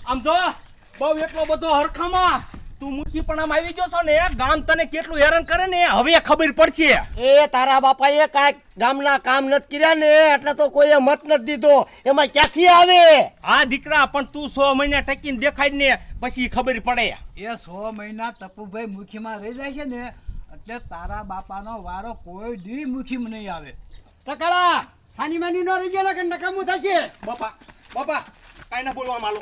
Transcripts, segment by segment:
આમ તો બહુ એટલો બધો હરખામાં તું મુઠી પણ આમ આવી ગયો છો ને ગામ તને કેટલું હેરાન કરે ને હવે ખબર પડશે. એ તારા બાપાએ કાંઈક ગામના કામ નથી કર્યા ને એટલે તો કોઈએ મત નથી દીધો. એમાં ક્યાંથી આવે? હા દીકરા, પણ તું 100 મહિના ટકીને દેખાય ને પછી ખબર પડે. એ 100 મહિના ટપુભાઈ મુઠીમાં રહી જાય છે ને એટલે તારા બાપાનો વારો કોઈ દી મુઠીમાં નહીં આવે. ટકાળા સાની માની નો રહી ગયા કે નકામું થશે. બાપા બાપા કાંઈ ના બોલવા માલો.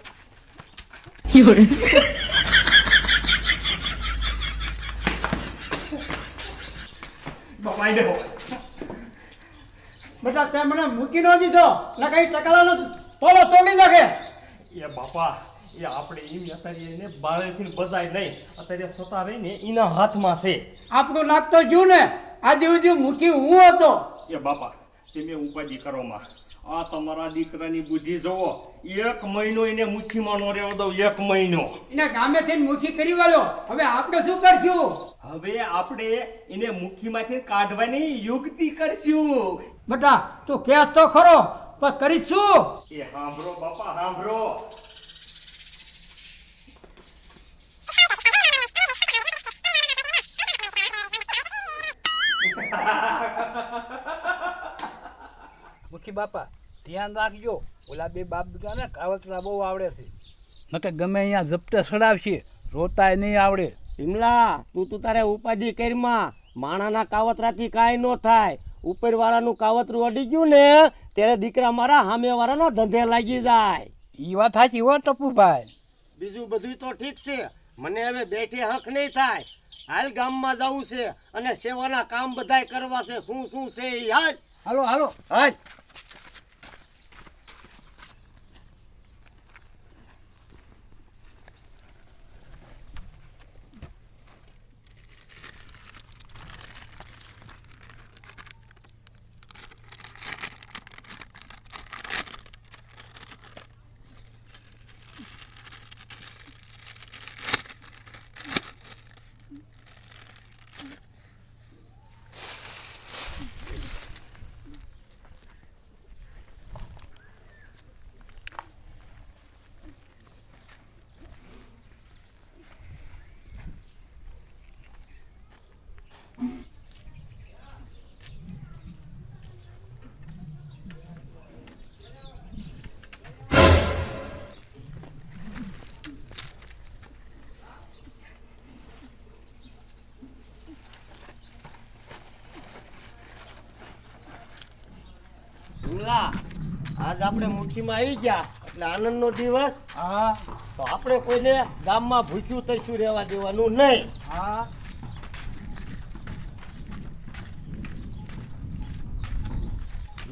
બાપા આઈ દેખો. બેટા તે મને મૂકી નો દીધો ને કઈ ટકાળાનો તોલો તોડી નાખે. એ બાપા એ આપણે એમ અત્યારે એને બાળેથી બજાય નહીં, અત્યારે સતા રહીને એના હાથમાં છે. આપણું નાખતો જ્યું ને આજે સુધી મૂકી હું હતો. એ બાપા તમે ઉપાધિ કરો માં. આ તમારા દીકરાની બુદ્ધિ જોવો. 1 મહિનો એને મુઠ્ઠીમાં નો રહેવા દઉં. 1 મહિનો એને ગામે થઈને મૂકી કરી વાળો. હવે આપણે શું કરશું? હવે આપણે એને મુઠ્ઠીમાંથી કાઢવાની યુક્તિ કરશું. બેટા તું કહેસ તો ખરો પણ કરીશું. એ સાંભળો બાપા સાંભળો. મુખી બાપા ધ્યાન રાખજો, ઓલા બે બાપ દીકરાને કાવતરા બહુ આવડે છે. નકે ગમે અહીંયા ઝપટે સડાવશે, રોતાય નહીં આવડે. વિમલા તું તારે ઉપાધિ કરીમાં. માણાના કાવતરાથી કાંઈ ન થાય. ઉપરવાળાનું કાવતરું અડી ગયું ને ત્યારે દીકરા મારા સામેવાળાનો ધંધે લાગી જાય. એ વાત સાચી હો ટપુભાઈ. બીજું બધું તો ઠીક છે, મને હવે બેઠે હક નહીં થાય. હાલ ગામમાં જવું છે અને સેવાના કામ બધાય કરવા છે. શું શું છે એ હાલ હાલો હાલો. હાલ. આજ આપણે મુઠ્ઠીમાં આવી ગયા એટલે આનંદનો દિવસ. હા તો આપણે કોઈને ગામમાં ભૂખ્યું તરસ્યું રહેવા દેવાનું નહીં. હા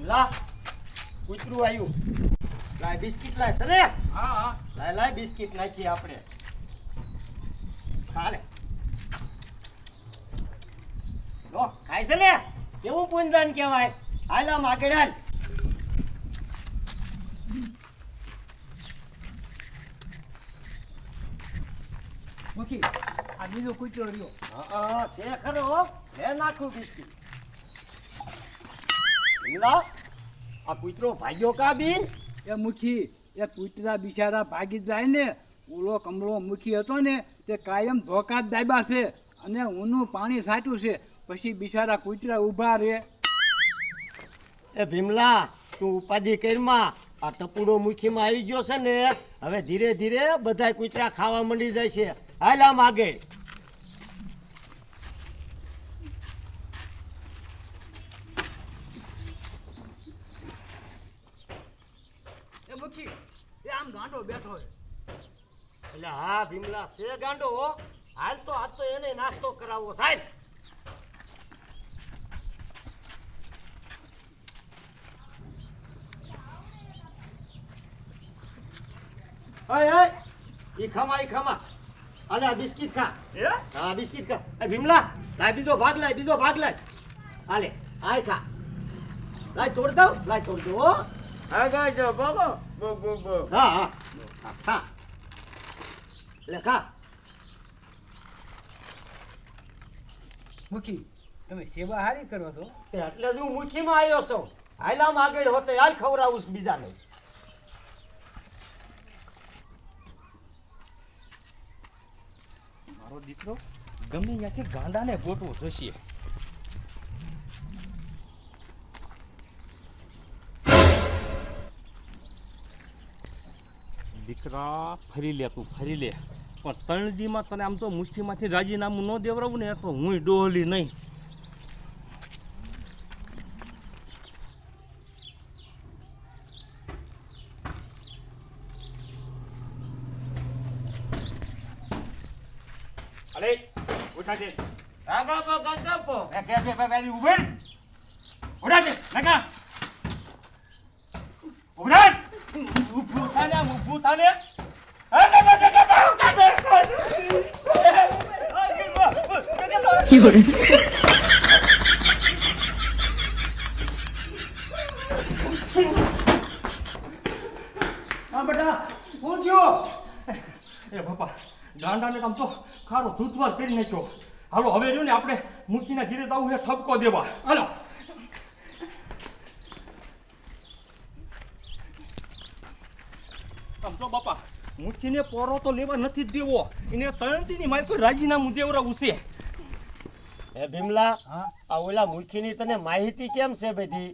લા કૂતરું આવ્યું. લાય બિસ્કિટ લાય સરે. હા હા. લાય બિસ્કિટ નાખીએ આપણે. હાલે લો ખાય છે ને. કેવું પૂંજદાન કહેવાય. હાલ આમ આગળ હાલ. મુખી આ બીજો કૂતરો રહ્યો. હા છે ખરો. લે નાખું બિસ્કિટ. લા આ કૂતરો ભાગ્યો કા બીન. એ મુખી એ કૂતરા બિચારા ભાગી જાય ને. ઓલો કમળો મુખી હતો ને તે કાયમ ધોકા જ દાબ્યા છે અને ઊનું પાણી છાંટ્યું છે. પછી બિચારા કૂતરા ઊભા રહે. એ ભીમલા તું ઉપાધિ કરીમાં. આ ટપુડો મુખીમાં આવી ગયો છે ને હવે ધીરે ધીરે બધા કૂતરા ખાવા માંડી જાય છે. હાલ આમ આગળ. એ મુખી એ આમ ગાંડો બેઠો છે. એટલે હા ભીમલા છે ગાંડો. હાલ તો આજ તો એને નાસ્તો કરાવવો સાહેબ. ઈ ખમા અલે આ બિસ્કિટ ખા. હા બિસ્કિટ ખા. એ ભીમલા લાય બીજો ભાગ લાય. હાલે આય ખા. લાય તોડ દઉં. હો હા ગાજો બોલો બો બો બો. હા ખા. લે ખા. મુખી તમે સેવા હારી કરો છો. એટલે જ હું મુઠ્ઠીમાં આવ્યો છું. હાલ આમ આગળ હોતે હાલ ખવડાવું છું બીજાને. મારો દીકરો ગમે ત્યાંથી ગાંડાને ગોતવો જશે. દીકરા ફરી લે, તું ફરી લે, પણ 3 દીમાં તને આમ તો મુઠ્ઠીમાંથી રાજીનામું ન દેવડાવું ને તો હું ડોહલી નહીં. અરે ઉઠા દે. ગાગા એ કે છે ભાઈ ઉભે ઉઠા દે. નકા ઉભા ઊભું થાને, ઊભું થાને. હા બેટા હું થયો? એ બાપા ગાંડાને આમ તો ખારો ધૂતવાર કરી નાખ્યો. હાલો હવે રહ્યું ને આપણે મૂર્તિના ઘીરે જવું છે ઠપકો દેવા. હાલો આમ તો બાપા મૂર્તિને પોરો તો લેવા નથી જ દેવો. એને 3 દીની મારે કોઈ રાજીનામું દેવડાવવું છે. હે ભીમલા, હા આ ઓલા મૂર્ખીની તને માહિતી કેમ છે બધી?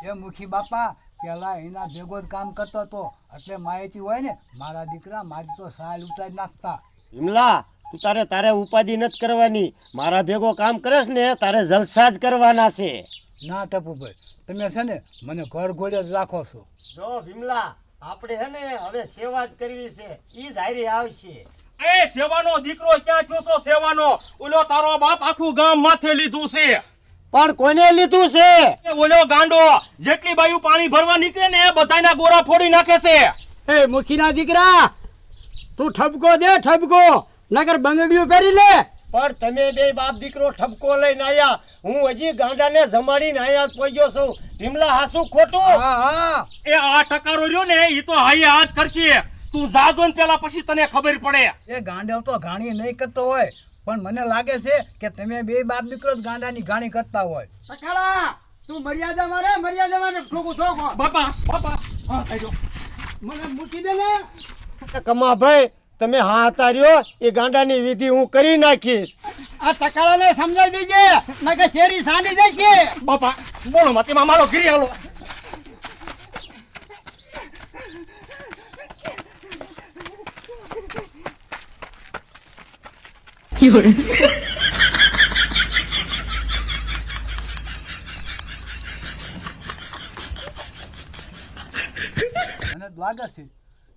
એ મુખી બાપા પેલા એના ભેગો જ કામ કરતો હતો એટલે માહિતી હોય ને મારા દીકરા મારી તો સાલ ઉતારી નાખતા. ભીમલા, તું તારે ઉપાધિ નથી કરવાની. મારા ભેગો કામ કરેશ ને તારે જલસા જ કરવાના છે. ના ટપુભાઈ તમે છે ને મને ઘર ઘોડે જ રાખો છો. જો ભીમલા, આપણે હે ને હવે સેવા જ કરવી છે, ઈ જ હારી આવશે. એ સેવાનો દીકરો ક્યાં થયો છો? સેવાનો ઓલો તારો બાપ આખું ગામ માથે લીધું છે. પણ કોને લીધું છે? એ ઓલો ગાંડો જેટલી બાયુ પાણી ભરવા નીકળે ને એ બધાયના ગોરા ફોડી નાખે છે. એ મુખીના દીકરા તું ઠપકો દે, ઠપકો નગર બંગડીઓ પહેરી લે. પણ તમે બે બાપ દીકરો ઠપકો લઈને આયા, હું હજી ગાંડાને જમાડીને આયા જ પહોંચ્યો છું. ભીમલા, હાસું ખોટું? હા હા એ આ ટકારો રહ્યો ને એ તો હાય હાથ કરશે. તું જાજો ને પેલા પછી તને ખબર પડે. એ ગાંડો તો ઘાણી નહીં કરતો હોય પણ મને લાગે છે કે તમે બે બાપ દીકરો જ ગાંડાની ઘાણી કરતા હોય. ટકાળા તું મર્યાદા મારે ઠોકું ઠોકો. બાપા બાપા હા થઈ ગયો. મને મૂકી દે ને. કમાભાઈ, તમે હા હતા રહ્યો, એ ગાંડાની વિધિ હું કરી નાખીશ. આ ટકાળાને સમજાવી દેજે નકર શેરી સાંડી દેશે. બાપા બોલો માં તેમાં મારો ઘીરી હાલો. મને લાગે છે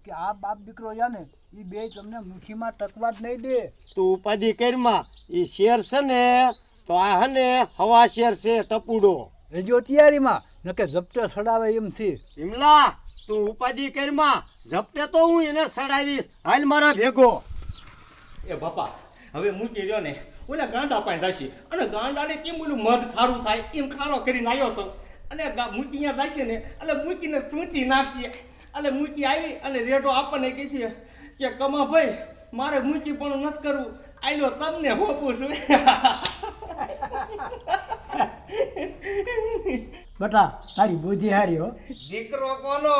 કે આ બાપ દીકરો યા ને એ બે તમને મુઠ્ઠીમાં ટકવા જ નહીં દે. તું ઉપાધિ કરમાં, એ શેર છે ને તો આ હે ને હવા શેર છે ટપુડો. એ જો તૈયારીમાં નકે ઝપટે સડાવે એમ છે. ભીમલા, તું ઉપાધિ કરમાં, ઝપટે તો હું એને સડાવીશ. હાલ મારા ભેગો. એ બાપા હવે મૂકી રહ્યો ને ઓલા ગાંડા પાસે જશે અને ગાંડાને કેમ ઓલું મધ ખારું થાય એમ ખારો કરીને આવ્યો છો અને મૂકી અહીંયા જશે ને એટલે મૂકીને સૂંટી નાખશે. એટલે મૂકી આવી અને રેડો આપણને કહે છે કે કમા ભાઈ મારે મૂકી પણ નથી કરવું, આલ્યો તમને હોપું છું. બેટા તારી બુદ્ધિ હારી હો. દીકરો કોનો?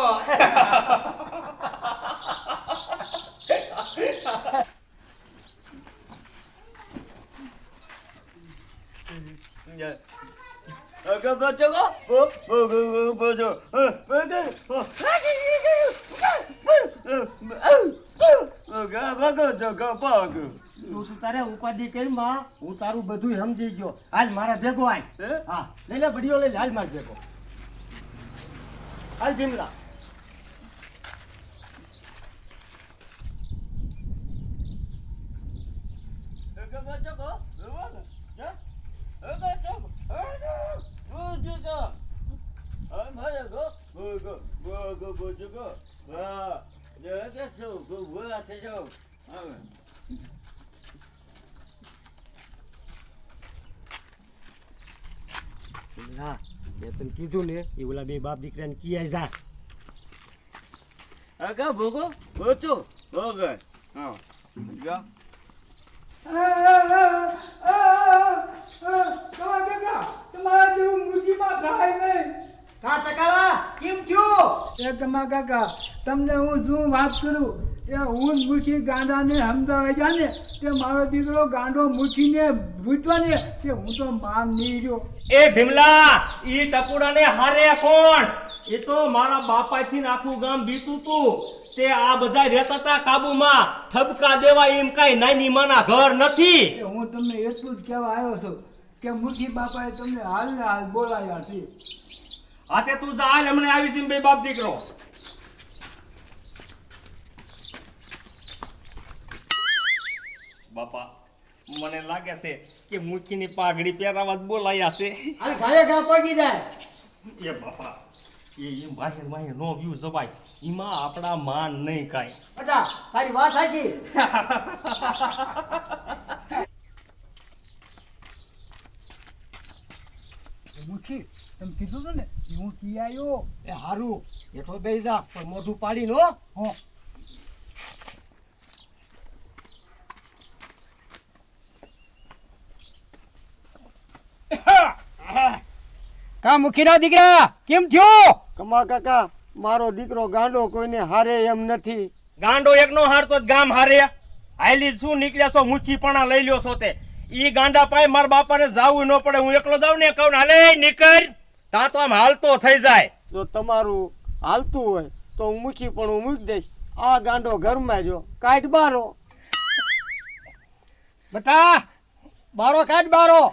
તું તારે ઉપાધિ કરમાં, હું તારું બધું સમજી ગયો. હાલ મારા ભેગો આય. હા લઈ લે બડીઓ લઈ લે, હાલ મારા ભેગો. હાલ ભીમલા. ભીમલા, મેં તને કીધું ને એ ઓલા બે બાપ દીકરાને કિયા જા. આગા ભોગો ગોચો ભોગો હા જા. તમારા જેવું મુરગીમાં થાય નહીં. કા ટકાળા કેમ થયું? એ તમારા કાકા તમને હું શું વાત કરું, એ હું મૂકી ગાંડાને સમજાવે જાને તે મારો દીકરો ગાંડો મૂકીને ભૂટવા ને તે હું તો માન નહીં રહ્યો. એ ભીમલા ઈ ટપુડાને હારે કોણ? એ તો મારા બાપાથી ને આખું ગામ બીતું તું. તે આ બધા રહેતા હતા કાબુમાં. ઠપકા દેવા એમ કાંઈ નાની માના ઘર નથી. એ હું તમને એટલું જ કહેવા આવ્યો છું કે મુખી બાપાએ તમને હાલ ને હાલ બોલાયા છે. આ તે તું જા હાલ, હમણાં આવી છે બે બાપ દીકરો. બાપા મને લાગે છે કે મુખીની પાઘડી પહેરાવા જ બોલાયા છે. અરે ઘરે ઘા પગી જાય. એ બાપા એ માહિર માહિર નો વ્યૂ જવાય. એમાં આપણા માન નહીં કાંઈ. બેટા તારી વાત સાચી. મુખી તમે કીધું હતું ને કે હું કી આવ્યો. એ હારું એ તો બે જા પણ મોઢું પાડી નો. હો કા મુખીના દીકરા કેમ થયો? કમા કાકા મારો દીકરો ગાંડો કોઈને હારે એમ નથી. ગાંડો એકનો હારતો જ ગામ હારે. હાલી શું નીકળ્યા છો? મુઠ્ઠીપણા લઈ લ્યો છો તે. ઈ ગાંડા પાય મારા બાપાને જાવું ન પડે. હું એકલો જાઉં ને કહું ને હાલે નીકળ, તા તો આમ હાલતો થઈ જાય. જો તમારું હાલતું હોય તો હું મૂકી પણ હું મૂકી દઈશ. આ ગાંડો ઘરમાં જો કાઢ બારો. બેટા બારો કાઢ બારો.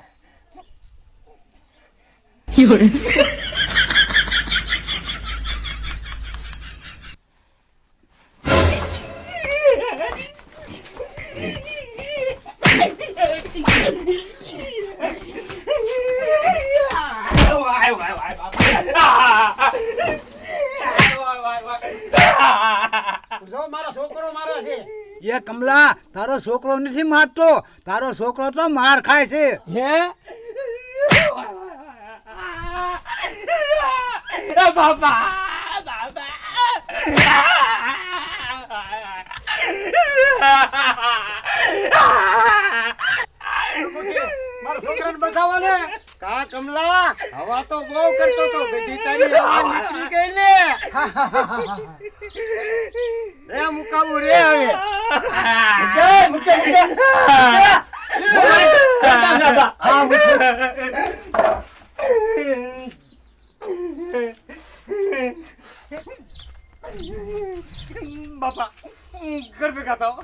જો મારો છોકરો મારે છે. એ કમલા તારો છોકરો નથી મારતો, તારો છોકરો તો માર ખાય છે. હે બાપા મારા છોકરાને બચાવો ને. કા કમલા હવા તો બહુ કરતો તો બધી તારી હવા નીકળી ગઈ ને. રે મુકાવું રે હવે. મુકે મુકે બાપા ઘર ભેગા થાઓ.